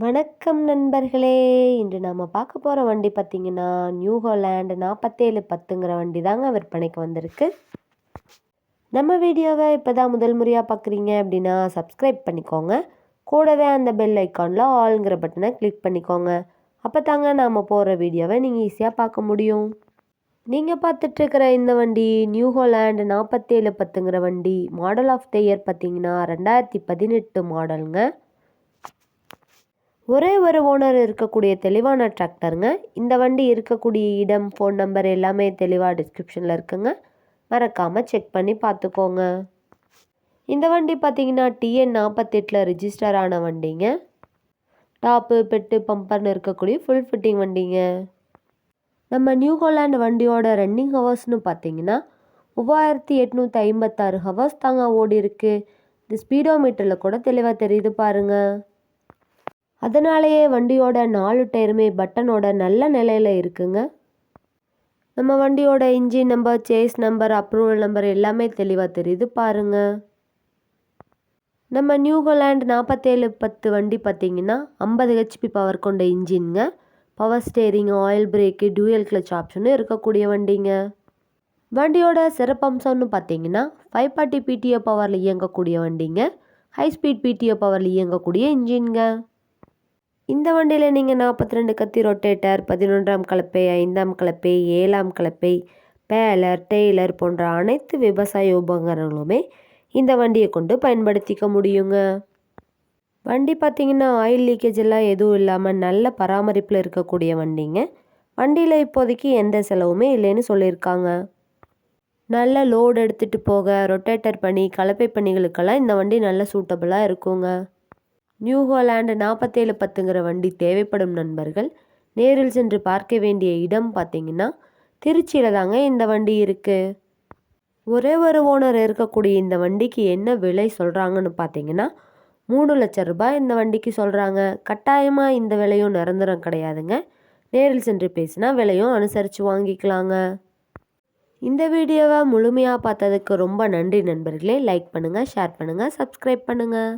வணக்கம் நண்பர்களே. இன்று நாம் பார்க்க போகிற வண்டி பார்த்திங்கன்னா நியூ ஹாலண்ட் 4710ங்கிற வண்டி தாங்க விற்பனைக்கு வந்திருக்கு. நம்ம வீடியோவை இப்போ தான் முதல் முறையாக பார்க்குறீங்க அப்படின்னா சப்ஸ்கிரைப் பண்ணிக்கோங்க. கூடவே அந்த பெல் ஐக்கானில் ஆல்ங்கிற பட்டனை கிளிக் பண்ணிக்கோங்க. அப்போ தாங்க நாம் போகிற வீடியோவை நீங்கள் ஈஸியாக பார்க்க முடியும். நீங்கள் பார்த்துட்ருக்கிற இந்த வண்டி நியூ ஹாலண்ட் 4710ங்கிற வண்டி. மாடல் ஆஃப் த இயர் பார்த்திங்கன்னா 2018 மாடலுங்க. ஒரே ஒரு ஓனர் இருக்கக்கூடிய தெளிவான டிராக்டருங்க. இந்த வண்டி இருக்கக்கூடிய இடம், ஃபோன் நம்பர் எல்லாமே தெளிவாக டிஸ்கிரிப்ஷனில் இருக்குங்க. மறக்காமல் செக் பண்ணி பார்த்துக்கோங்க. இந்த வண்டி பார்த்திங்கன்னா TN 48 ரிஜிஸ்டர் ஆன வண்டிங்க. டாப்பு பெட்டு பம்பர்னு இருக்கக்கூடிய ஃபுல் ஃபிட்டிங் வண்டிங்க. நம்ம நியூ ஹாலண்ட் வண்டியோட ரன்னிங் ஹவர்ஸ்னு பார்த்திங்கன்னா 3856 ஹவர்ஸ் தாங்க ஓடி இருக்கு. இந்த ஸ்பீடோமீட்டரில் கூட தெளிவாக தெரியுது பாருங்கள். அதனாலேயே வண்டியோட 4 டயருமே பட்டனோட நல்ல நிலையில் இருக்குங்க. நம்ம வண்டியோட engine number, chassis number, approval number எல்லாமே தெளிவாக தெரியுது பாருங்கள். நம்ம நியூ ஹாலண்ட் 4710 வண்டி பார்த்திங்கன்னா 50 HP பவர் கொண்ட இன்ஜின்ங்க. Power steering, oil brake, dual clutch ஆப்ஷனும் இருக்கக்கூடிய வண்டிங்க. வண்டியோட சிறப்பம்சம்னு பார்த்திங்கன்னா 540 PTO பவரில் இயங்கக்கூடிய வண்டிங்க. ஹை ஸ்பீட் PTO பவரில் இயங்கக்கூடிய இன்ஜின்ங்க. இந்த வண்டியில் நீங்கள் 42 கத்தி ரொட்டேட்டர், 11ஆம் கலப்பை, 5ஆம் கலப்பை, 7ஆம் கலப்பை, பேலர், டெய்லர் போன்ற அனைத்து விவசாய உபகரணங்களுமே இந்த வண்டியை கொண்டு பயன்படுத்திக்க முடியுங்க. வண்டி பார்த்திங்கன்னா ஆயில் லீக்கேஜ் எல்லாம் எதுவும் இல்லாமல் நல்ல பராமரிப்பில் இருக்கக்கூடிய வண்டிங்க. வண்டியில் இப்போதைக்கு எந்த செலவுமே இல்லைன்னு சொல்லியிருக்காங்க. நல்ல லோடு எடுத்துகிட்டு போக, ரொட்டேட்டர் பணி, கலப்பை பணிகளுக்கெல்லாம் இந்த வண்டி நல்ல சூட்டபுளாக இருக்குங்க. நியூ ஹாலண்ட் 4710ங்கிற வண்டி தேவைப்படும் நண்பர்கள் நேரில் சென்று பார்க்க வேண்டிய இடம் பார்த்திங்கன்னா திருச்சியில் தாங்க இந்த வண்டி இருக்குது. ஒரே ஒரு ஓனர் இருக்கக்கூடிய இந்த வண்டிக்கு என்ன விலை சொல்கிறாங்கன்னு பார்த்தீங்கன்னா 3 லட்சம் ரூபாய் இந்த வண்டிக்கு சொல்கிறாங்க. கட்டாயமாக இந்த விலையும் நிரந்தரம் கிடையாதுங்க. நேரில் சென்று பேசினா விலையும் அனுசரித்து வாங்கிக்கலாங்க. இந்த வீடியோவை முழுமையாக பார்த்ததுக்கு ரொம்ப நன்றி நண்பர்களே. லைக் பண்ணுங்கள், ஷேர் பண்ணுங்கள், சப்ஸ்கிரைப் பண்ணுங்கள்.